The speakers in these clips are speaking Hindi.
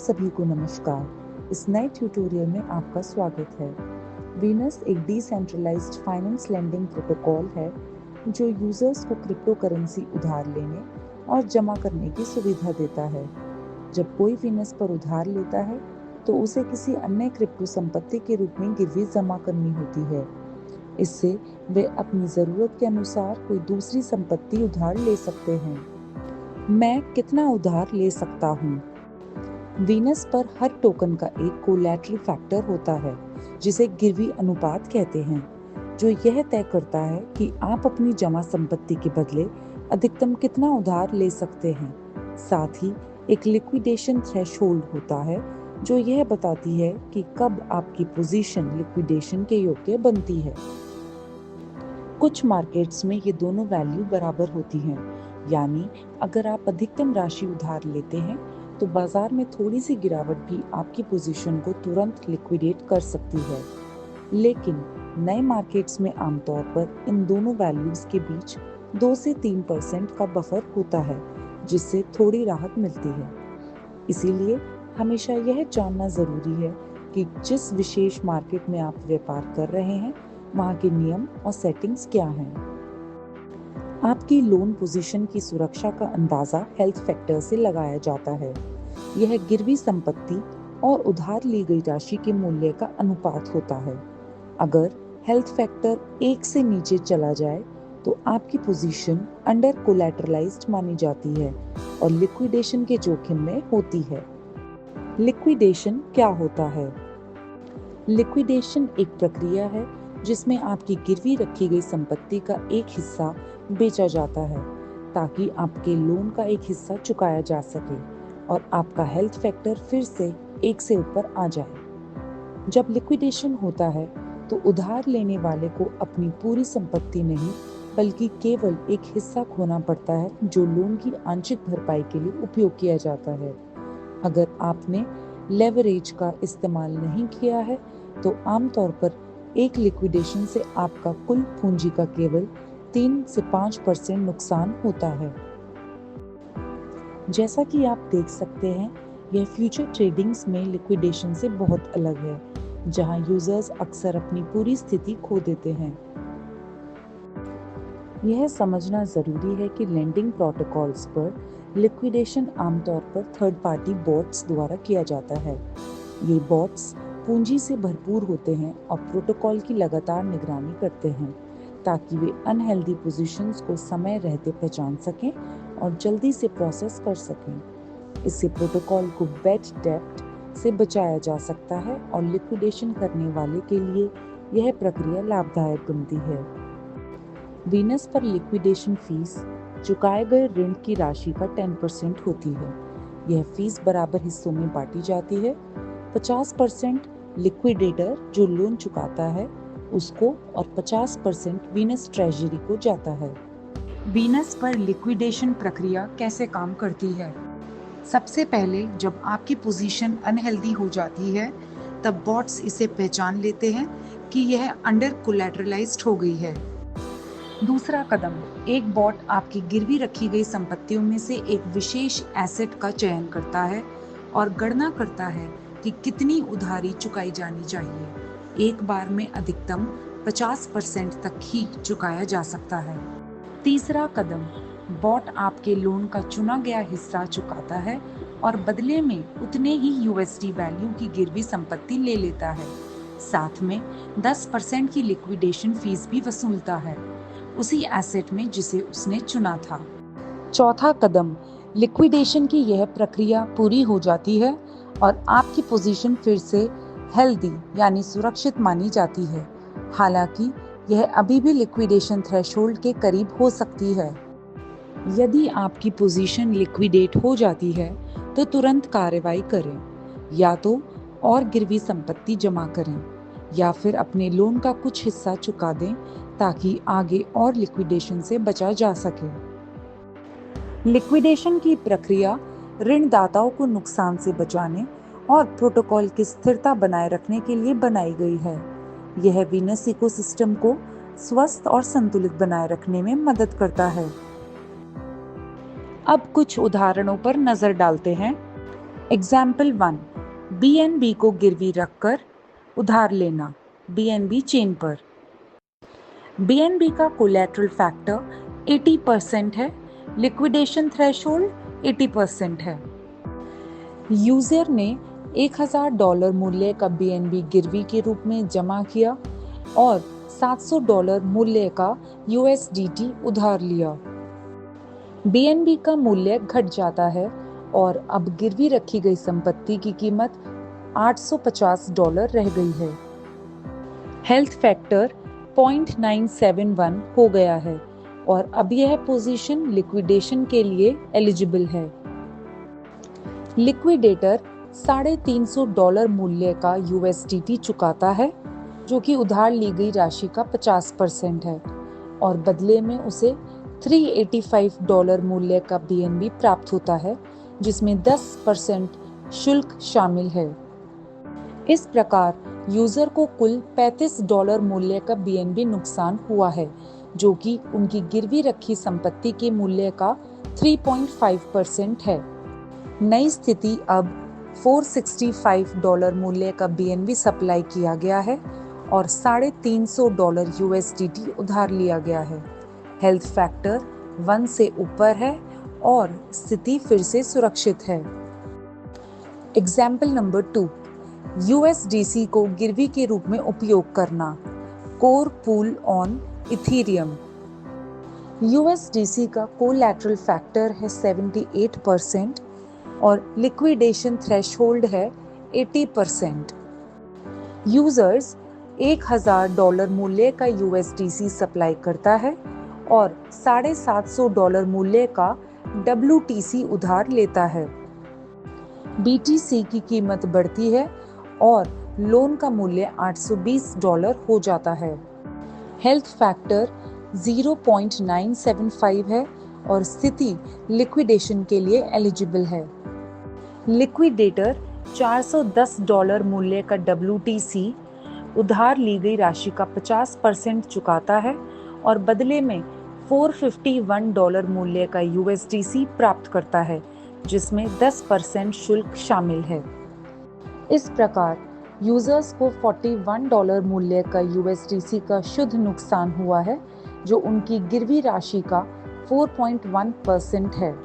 सभी को नमस्कार। इस नए ट्यूटोरियल में आपका स्वागत है। वीनस एक डिसेंट्रलाइज्ड फाइनेंस लेंडिंग प्रोटोकॉल है जो यूजर्स को क्रिप्टो करेंसी उधार लेने और जमा करने की सुविधा देता है। जब कोई वीनस पर उधार लेता है तो उसे किसी अन्य क्रिप्टो संपत्ति के रूप में गिरवी जमा करनी होती है। इससे वे अपनी जरूरत के अनुसार कोई दूसरी संपत्ति उधार ले सकते हैं। मैं कितना उधार ले सकता हूँ? वीनस पर हर टोकन का एक कोलैटरल फैक्टर होता है जिसे गिरवी अनुपात कहते हैं, जो यह तय करता है कि आप अपनी जमा संपत्ति के बदले अधिकतम कितना उधार ले सकते हैं। साथ ही एक लिक्विडेशन थ्रेशोल्ड होता है जो यह बताती है कि कब आपकी पोजीशन लिक्विडेशन के योग्य बनती है। कुछ मार्केट्स में ये दोनों वैल्यू बराबर होती हैं, यानी अगर आप अधिकतम राशि उधार लेते हैं तो बाजार में थोड़ी सी गिरावट भी आपकी पोजीशन को तुरंत लिक्विडेट कर सकती है। लेकिन नए मार्केट्स में आमतौर पर इन दोनों वैल्यूज के बीच 2 से 3% का बफर होता है, जिससे थोड़ी राहत मिलती है। इसीलिए हमेशा यह जानना जरूरी है कि जिस विशेष मार्केट में आप व्यापार कर रहे हैं वहाँ के नियम और सेटिंग्स क्या हैं। आपकी लोन पोजीशन की सुरक्षा का अंदाजा हेल्थ फैक्टर से लगाया जाता है। यह गिरवी संपत्ति और उधार ली गई राशि के मूल्य का अनुपात होता है। अगर हेल्थ फैक्टर 1 से नीचे चला जाए तो आपकी पोजीशन अंडर कोलैटरलाइज्ड मानी जाती है और लिक्विडेशन के जोखिम में होती है। लिक्विडेशन क्या होता है? लिक्विडेशन एक प्रक्रिया है जिसमें आपकी गिरवी रखी गई संपत्ति का एक हिस्सा बेचा जाता है ताकि आपके लोन का एक हिस्सा चुकाया जा सके और आपका हेल्थ फैक्टर फिर से 1 से ऊपर आ जाए। जब लिक्विडेशन होता है तो उधार लेने वाले को अपनी पूरी संपत्ति नहीं बल्कि केवल एक हिस्सा खोना पड़ता है जो लोन की आंशिक भरपाई के लिए उपयोग किया जाता है। अगर आपने लेवरेज का इस्तेमाल नहीं किया है तो आमतौर पर एक लिक्विडेशन से आपका कुल पूंजी का केवल 3 से 5% नुकसान होता है। जैसा कि आप देख सकते हैं, यह फ्यूचर ट्रेडिंग्स में लिक्विडेशन से बहुत अलग है, जहां यूजर्स अक्सर अपनी पूरी स्थिति खो देते हैं। यह समझना जरूरी है कि लेंडिंग प्रोटोकॉल्स पर लिक्विडेशन आमतौर पर थर्ड पार्टी बॉट्स द्वारा किया जाता है। ये बॉट्स पूंजी से भरपूर होते हैं और प्रोटोकॉल की लगातार निगरानी करते हैं ताकि वे अनहेल्दी पोजीशंस को समय रहते पहचान सकें और जल्दी से प्रोसेस कर सकें। इससे प्रोटोकॉल को बेड डेप्ट से बचाया जा सकता है और लिक्विडेशन करने वाले के लिए यह प्रक्रिया लाभदायक बनती है। वीनस पर लिक्विडेशन फीस चुकाए गए ऋण की राशि का 10% होती है। यह फीस बराबर हिस्सों में बांटी जाती है। 50% लिक्विडेटर जो लोन चुकाता है उसको और 50% वीनस ट्रेजरी को जाता है। वीनस पर लिक्विडेशन प्रक्रिया कैसे काम करती है? सबसे पहले जब आपकी पोजीशन अनहेल्दी हो जाती है तब बॉट्स इसे पहचान लेते हैं कि यह अंडर कोलैटरलाइज्ड हो गई है। दूसरा कदम, एक बॉट आपकी गिरवी रखी गई संपत्तियों में से एक विशेष एसेट का चयन करता है और गणना करता है कि कितनी उधारी चुकाई जानी चाहिए। एक बार में अधिकतम 50% तक ही चुकाया जा सकता है। तीसरा कदम, बॉट आपके लोन का चुना गया हिस्सा चुकाता है और बदले में उतने ही USD वैल्यू की गिरवी संपत्ति ले लेता है। साथ में 10% की लिक्विडेशन फीस भी वसूलता है उसी एसेट में जिसे उसने चुना था। चौथा कदम, लिक्विडेशन की यह प्रक्रिया पूरी हो जाती है और आपकी पोजीशन फिर से हेल्दी यानी सुरक्षित मानी जाती है। हालांकि यह अभी भी लिक्विडेशन थ्रेशोल्ड के करीब हो सकती है। यदि आपकी पोजीशन लिक्विडेट हो जाती है तो तुरंत कार्रवाई करें, या तो और गिरवी संपत्ति जमा करें या फिर अपने लोन का कुछ हिस्सा चुका दें ताकि आगे और लिक्विडेशन से बचा जा सके। लिक्विडेशन की प्रक्रिया ऋणदाताओं को नुकसान से बचाने और प्रोटोकॉल की स्थिरता बनाए रखने के लिए बनाई गई है। यह वीनस इकोसिस्टम को स्वस्थ और संतुलित बनाए रखने में मदद करता है। अब कुछ उदाहरणों पर नजर डालते हैं। एग्जाम्पल 1, BNB को गिरवी रखकर उधार लेना, BNB चेन पर। BNB का कोलैटरल फैक्टर 80% है, लिक्विडेशन थ्रेशोल्ड 80% है। यूजर ने $1000 मूल्य का BNB गिरवी के रूप में जमा किया और $700 मूल्य का USDT उधार लिया। BNB का मूल्य घट जाता है और अब गिरवी रखी गई संपत्ति की कीमत $850 रह गई है। हेल्थ फैक्टर 0.971 हो गया है और अब यह पोजीशन लिक्विडेशन के लिए एलिजिबल है। लिक्विडेटर $350 मूल्य का USDT चुकाता है, जो कि उधार ली गई राशि का 50% है, और बदले में उसे $385 मूल्य का BNB प्राप्त होता है, जिसमें 10% शुल्क शामिल है। इस प्रकार यूजर को कुल $35 मूल्य का BNB नुकसान हुआ है, जो कि उनकी गिरवी रखी संपत्ति के मूल्य का 3.5% है। नई स्थिति अब $465 मूल्य का BNB सप्लाई किया गया है और $350 USDT उधार लिया गया है। हेल्थ फैक्टर 1 से ऊपर है और स्थिति फिर से सुरक्षित है। एग्जाम्पल नंबर 2, USDC को गिरवी के रूप में उपयोग करना, core pool on Ethereum. USDC का कोलैटरल फैक्टर है 78% और लिक्विडेशन थ्रेशोल्ड है 80%। यूजर्स $1000 मूल्य का USDC सप्लाई करता है और $750 मूल्य का WTC उधार लेता है। BTC की कीमत बढ़ती है और लोन का मूल्य $820 हो जाता है। हेल्थ फैक्टर 0.975 है और स्थिति लिक्विडेशन के लिए एलिजिबल है। लिक्विडेटर $410 मूल्य का WTC उधार ली गई राशि का 50% चुकाता है और बदले में $451 मूल्य का USDC प्राप्त करता है, जिसमें 10% शुल्क शामिल है। इस प्रकार यूजर्स को $41 मूल्य का USDC का शुद्ध नुकसान हुआ है, जो उनकी गिरवी राशि का 4.1% है।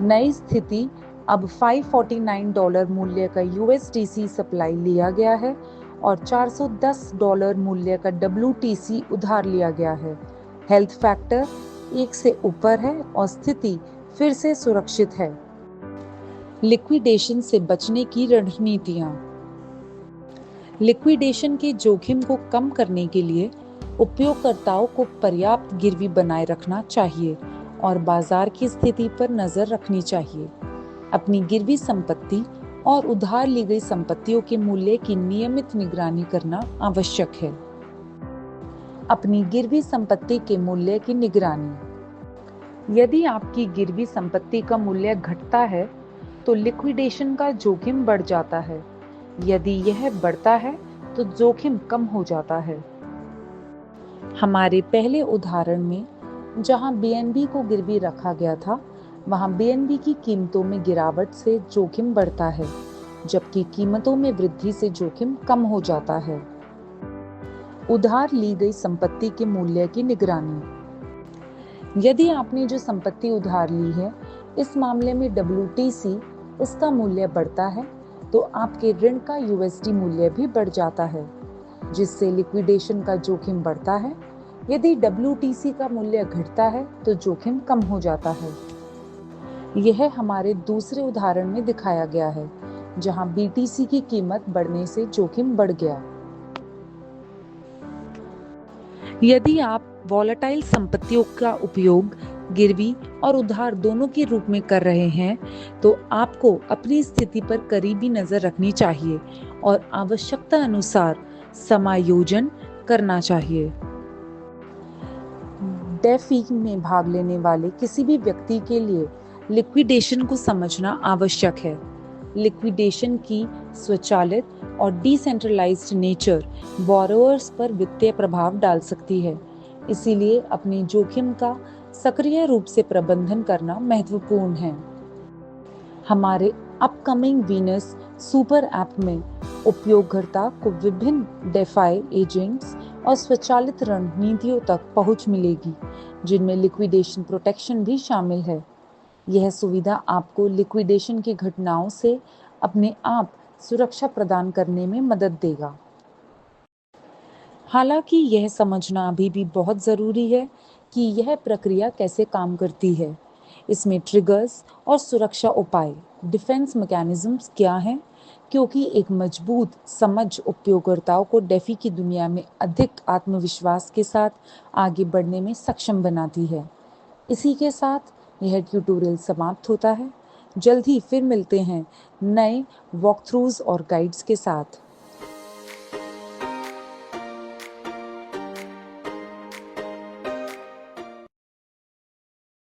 नई स्थिति अब $549 मूल्य का USDC सप्लाई लिया गया है और $410 मूल्य का WTC उधार लिया गया है। हेल्थ फैक्टर 1 से ऊपर है और स्थिति फिर से सुरक्षित है। लिक्विडेशन से बचने की रणनीतियां। लिक्विडेशन के जोखिम को कम करने के लिए उपयोगकर्ताओं को पर्याप्त गिरवी बनाए रखना चाहिए और बाजार की स्थिति पर नजर रखनी चाहिए। अपनी गिरवी संपत्ति और उधार ली गई संपत्तियों के मूल्य की नियमित निगरानी करना आवश्यक है। अपनी गिरवी संपत्ति के मूल्य की निगरानी। यदि आपकी गिरवी संपत्ति का मूल्य घटता है तो लिक्विडेशन का जोखिम बढ़ जाता है। यदि यह बढ़ता है तो जोखिम कम हो जाता है। हमारे पहले उदाहरण में जहां BNB को गिरवी रखा गया था, वहां BNB की कीमतों में गिरावट से जोखिम बढ़ता है, जबकि कीमतों में वृद्धि से जोखिम कम हो जाता है। उधार ली गई संपत्ति के मूल्य की निगरानी। यदि आपने जो संपत्ति उधार ली है, इस मामले में WTC उसका मूल्य बढ़ता है, तो आपके ऋण का USD मूल्य भी बढ़ जाता है, जिससे लिक्विडेशन का जोखिम बढ़ता है। यदि WTC का मूल्य घटता है तो जोखिम कम हो जाता है। यह हमारे दूसरे उदाहरण में दिखाया गया है, जहां BTC की कीमत बढ़ने से जोखिम बढ़ गया। यदि आप वॉलेटाइल संपत्तियों का उपयोग गिरवी और उधार दोनों के रूप में कर रहे हैं, तो आपको अपनी स्थिति पर करीबी नजर रखनी चाहिए और आवश्यकता अनुसार समायोजन करना चाहिए। डेफी में भाग लेने वाले किसी भी व्यक्ति के लिए लिक्विडेशन को समझना आवश्यक है। लिक्विडेशन की स्वचालित और डिसेंट्रलाइज्ड नेचर बोरोअर्स पर वित्तीय प्रभाव डाल सकती है, इसीलिए अपने जोखिम का सक्रिय रूप से प्रबंधन करना महत्वपूर्ण है। हमारे अपकमिंग वीनस सुपर ऐप में उपयोगकर्ता को विभिन्न डेफाई एजेंट्स और स्वचालित रणनीतियों तक पहुंच मिलेगी, जिनमें लिक्विडेशन प्रोटेक्शन भी शामिल है। यह सुविधा आपको लिक्विडेशन की घटनाओं से अपने आप सुरक्षा प्रदान करने में मदद देगा। हालांकि यह समझना अभी भी बहुत ज़रूरी है कि यह प्रक्रिया कैसे काम करती है। इसमें ट्रिगर्स और सुरक्षा उपाय डिफेंस मैकेनिज्म्स क्या हैं, क्योंकि एक मजबूत समझ उपयोगकर्ताओं को डेफी की दुनिया में अधिक आत्मविश्वास के साथ आगे बढ़ने में सक्षम बनाती है। इसी के साथ यह ट्यूटोरियल समाप्त होता है। जल्द ही फिर मिलते हैं नए वॉकथ्रूज और गाइड्स के साथ।